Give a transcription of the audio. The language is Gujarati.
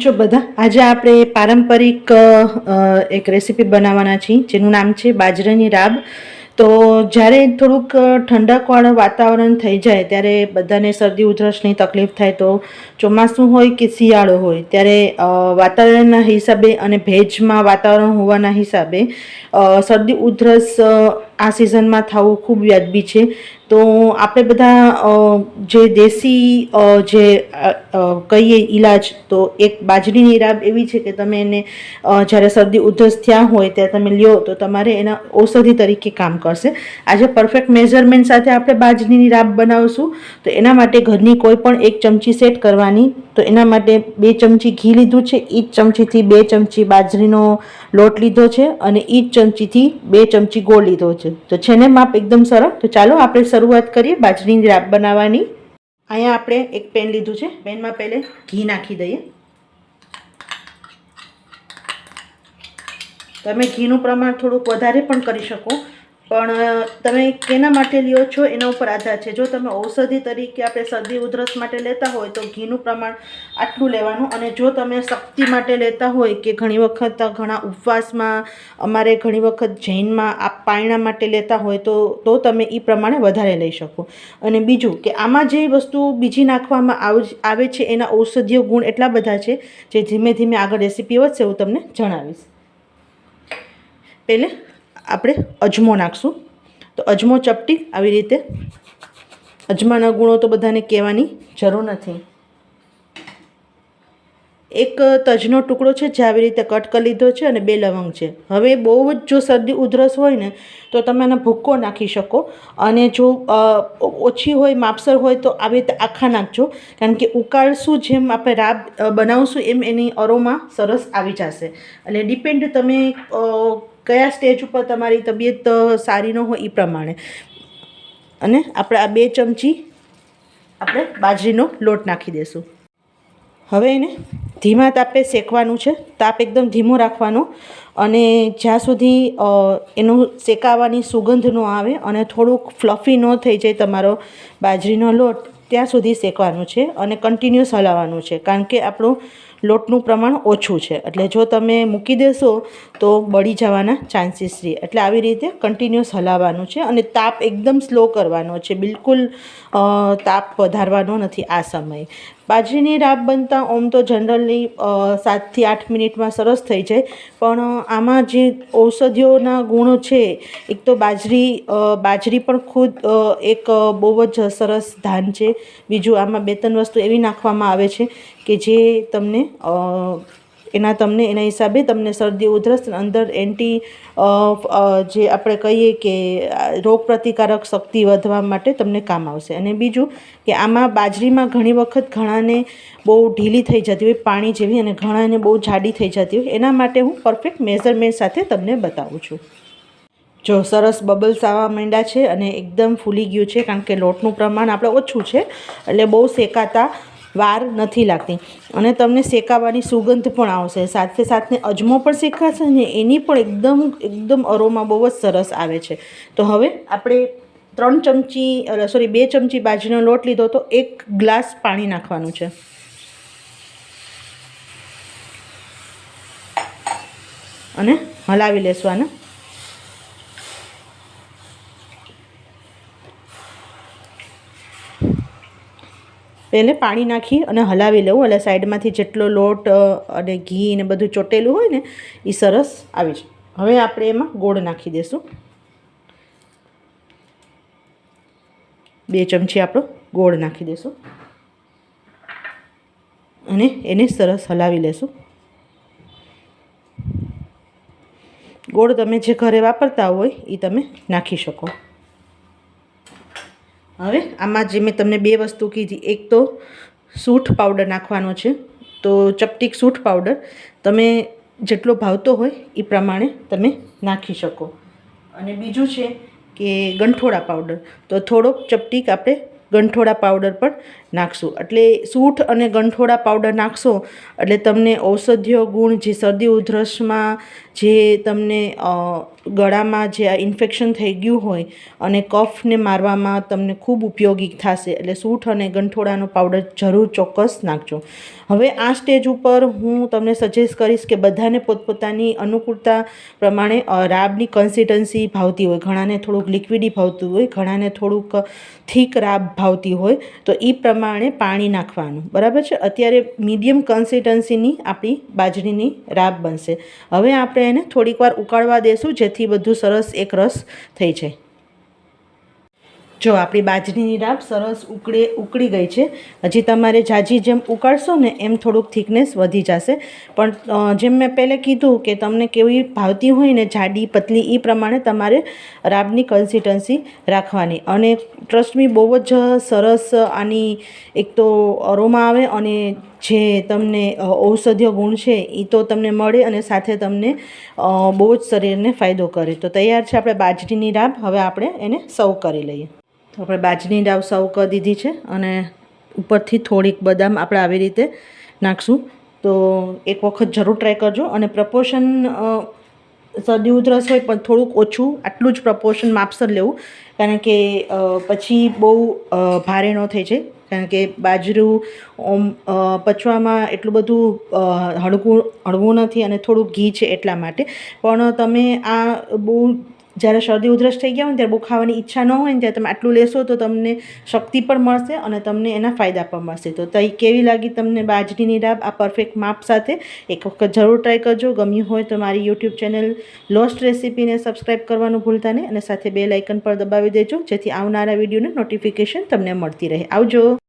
છો બધા? આજે આપણે પારંપરિક એક રેસીપી બનાવવાના છીએ જેનું નામ છે બાજરાની રાબ. તો જ્યારે થોડુંક ઠંડકવાળું વાતાવરણ થઈ જાય ત્યારે બધાને શરદી ઉધરસની તકલીફ થાય. તો ચોમાસું હોય કે શિયાળો હોય ત્યારે વાતાવરણના હિસાબે અને ભેજમાં વાતાવરણ હોવાના હિસાબે શરદી ઉધરસ આ સિઝનમાં થવું ખૂબ વ્યાજબી છે. તો આપણે બધા જે દેશી જે કહીએ ઈલાજ, તો એક બાજરીની રાબ એવી છે કે તમે એને જ્યારે શરદી ઉધરસ થયા હોય ત્યારે તમે લ્યો તો તમારે એના ઔષધિ તરીકે કામ કરશે. આજે પરફેક્ટ મેઝરમેન્ટ સાથે આપણે બાજરીની રાબ બનાવશું. તો એના માટે ઘરની કોઈ પણ એક ચમચી સેટ કરવાની. તો એના માટે 2 ચમચી ઘી લીધું છે, એ જ ચમચીથી 2 ચમચી બાજરીનો લોટ લીધો છે અને એ જ ચમચીથી 2 ચમચી ગોળ લીધો છે. તો છે ને માપ એકદમ સરળ. તો ચાલો આપણે શરૂઆત કરીએ બાજરીની રાબ બનાવવાની. અહીંયા આપણે એક પેન લીધું છે. પેનમાં પહેલે ઘી નાખી દઈએ. તમે ઘીનું પ્રમાણ થોડુંક વધારે પણ કરી શકો, પણ તમે કેના માટે લ્યો છો એના ઉપર આધાર છે. જો તમે ઔષધિ તરીકે આપણે શરદી ઉધરસ માટે લેતા હોય તો ઘીનું પ્રમાણ આટલું લેવાનું, અને જો તમે શક્તિ માટે લેતા હોય કે ઘણી વખત ઘણા ઉપવાસમાં, અમારે ઘણી વખત જૈનમાં આ પાયણા માટે લેતા હોય તો તમે એ પ્રમાણે વધારે લઈ શકો. અને બીજું કે આમાં જે વસ્તુ બીજી નાખવામાં આવે છે એના ઔષધીય ગુણ એટલા બધા છે જે ધીમે ધીમે આગળ રેસીપી વધશે હું તમને જણાવીશ. પહેલે આપણે અજમો નાખશું. તો અજમો ચપટી આવી રીતે. અજમાના ગુણો તો બધાને કહેવાની જરૂર નથી. એક તજનો ટુકડો છે જે આવી રીતે કટ કરી લીધો છે, અને 2 લવંગ છે. હવે બહુ જ જો શરદી ઉધરસ હોય ને તો તમે એનો ભૂક્કો નાખી શકો, અને જો ઓછી હોય, માપસર હોય તો આવી રીતે આખા નાખજો. કારણ કે ઉકાળશું જેમ આપણે રાબ બનાવશું એમ એની અરોમા સરસ આવી જશે. એટલે ડિપેન્ડ તમે કયા સ્ટેજ ઉપર તમારી તબિયત સારી ન હોય એ પ્રમાણે. અને આપણે આ 2 ચમચી આપણે બાજરીનો લોટ નાખી દઈશું. હવે એને ધીમા તાપે શેકવાનું છે. તાપ એકદમ ધીમો રાખવાનો, અને જ્યાં સુધી એનું શેકાવાની સુગંધ ન આવે અને થોડુંક ફ્લફી ન થઈ જાય તમારો બાજરીનો લોટ, ત્યાં સુધી શેકવાનું છે. અને કન્ટિન્યુઅસ હલાવવાનું છે, કારણ કે આપણું લોટનું પ્રમાણ ઓછું છે. એટલે જો તમે મૂકી દેશો તો બળી જવાના ચાન્સીસ રહે. એટલે આવી રીતે કન્ટિન્યુઅસ હલાવવાનું છે, અને તાપ એકદમ સ્લો કરવાનો છે. બિલકુલ તાપ વધારવાનો નથી આ સમયે. બાજરીની રાબ બનતા ઓમ તો જનરલી 7 થી 8 મિનિટમાં સરસ થઈ જાય, પણ આમાં જે ઔષધિઓના ગુણો છે, એક તો બાજરી પણ ખુદ એક બહુ જ સરસ ધાન છે. બીજું આમાં 2-3 વસ્તુ એવી નાખવામાં આવે છે કે જે તમને એના હિસાબે તમને શરદી ઉધરસ અંદર જે આપણે કહીએ કે રોગ પ્રતિકારક શક્તિ વધવા માટે તમને કામ આવશે. અને બીજું કે આમાં બાજરીમાં ઘણી વખત ઘણાને બહુ ઢીલી થઈ જતી હોય પાણી જેવી, અને ઘણાને બહુ જાડી થઈ જતી હોય. એના માટે હું પરફેક્ટ મેઝરમેન્ટ સાથે તમને બતાવું છું. જો સરસ બબલ્સ આવવા માંડ્યા છે અને એકદમ ફૂલી ગયું છે, કારણ કે લોટનું પ્રમાણ આપણે ઓછું છે એટલે બહુ શેકાતા વાર નથી લાગતી. અને તમને શેકાવાની સુગંધ પણ આવશે, સાથે સાથે અજમો પણ શેકાશે અને એની પણ એકદમ અરોમા બહુ જ સરસ આવે છે. તો હવે આપણે 2 ચમચી બાજરીનો લોટ લીધો તો 1 ગ્લાસ પાણી નાખવાનું છે. અને હલાવી લેશું આને. પહેલે પાણી નાખી અને હલાવી લેવું, એટલે સાઈડમાંથી જેટલો લોટ અને ઘી ને બધું ચોટેલું હોય ને એ સરસ આવી જાય. હવે આપણે એમાં ગોળ નાખી દઈશું. 2 ચમચી આપણો ગોળ નાખી દઈશું અને એને સરસ હલાવી લેશું. ગોળ તમે જે ઘરે વાપરતા હોય એ તમે નાખી શકો. હવે આમાં જે મેં તમને 2 વસ્તુ કીધી, એક તો સૂંઠ પાવડર નાખવાનો છે. તો ચપટીક સૂંઠ પાવડર તમે જેટલો ભાવતો હોય એ પ્રમાણે તમે નાખી શકો. અને બીજું છે કે ગંઠોડા પાવડર, તો થોડોક ચપટીક આપણે ગંઠોડા પાવડર પણ નાખશું. એટલે સૂંઠ અને ગંઠોડા પાવડર નાખશો એટલે તમને ઔષધીય ગુણ, જે શરદી ઉધરસમાં જે તમને ગળામાં જે આ ઇન્ફેક્શન થઈ ગયું હોય અને કફને મારવામાં તમને ખૂબ ઉપયોગી થશે. એટલે સૂંઠ અને ગંઠોડાનો પાવડર જરૂર ચોક્કસ નાખજો. હવે આ સ્ટેજ ઉપર હું તમને સજેસ્ટ કરીશ કે બધાને પોતપોતાની અનુકૂળતા પ્રમાણે રાબની કન્સિસ્ટન્સી ભાવતી હોય. ઘણાને થોડુંક લિક્વિડી ભાવતું હોય, ઘણાને થોડુંક થીક રાબ ભાવતી હોય, તો એ પ્રમાણે પાણી નાખવાનું. બરાબર છે. અત્યારે મીડિયમ કન્સિસ્ટન્સીની આપણી બાજરીની રાબ બનશે. હવે આપણે એને થોડીક વાર ઉકાળવા દેશું જેથી બધું સરસ એક રસ થઈ જાય. જો આપણી બાજરીની રાબ સરસ ઉકળી ગઈ છે. હજી તમારે જાજી જેમ ઉકાળશો ને એમ થોડુંક થિકનેસ વધી જશે. પણ જેમ મેં પહેલે કીધું કે તમને કેવી ભાવતી હોય ને, જાડી પતલી, એ પ્રમાણે તમારે રાબની કન્સિસ્ટન્સી રાખવાની. અને ટ્રસ્ટ મી, બહુ જ સરસ આની એક તો અરોમા આવે અને જે તમને ઔષધીય ગુણ છે એ તો તમને મળે અને સાથે તમને બહુ જ શરીરને ફાયદો કરે. તો તૈયાર છે આપણે બાજરીની રાબ. હવે આપણે એને સર્વ કરી લઈએ. તો આપણે બાજરીની રાબ સર્વ કરી દીધી છે અને ઉપરથી થોડીક બદામ આપણે આવી રીતે નાખશું. તો એક વખત જરૂર ટ્રાય કરજો. અને પ્રપોર્શન શરદી ઉધરસ હોય પણ થોડુંક ઓછું, આટલું જ પ્રપોર્શન માપસર લેવું, કારણ કે પછી બહુ ભારે ન થઈ જાય. કારણ કે બાજરું પચવામાં એટલું બધું હળવું નથી અને થોડુંક ઘી છે એટલા માટે. પણ તમે આ બહુ જ્યારે શરદી ઉધરસ થઈ ગયા હોય ને ત્યારે બહુ ખાવાની ઈચ્છા ન હોય ને ત્યારે તમે આટલું લેશો તો તમને શક્તિ પણ મળશે અને તમને એના ફાયદા પણ મળશે. તો કેવી લાગી તમને બાજરીની રાબ આ પરફેક્ટ માપ સાથે? એક વખત જરૂર ટ્રાય કરજો. ગમ્યું હોય તો મારી યુટ્યુબ ચેનલ લોસ્ટ રેસીપીને સબસ્ક્રાઈબ કરવાનું ભૂલતા નહીં અને સાથે બેલ આઇકન પર દબાવી દેજો જેથી આવનારા વિડીયોની નોટિફિકેશન તમને મળતી રહે. આવજો.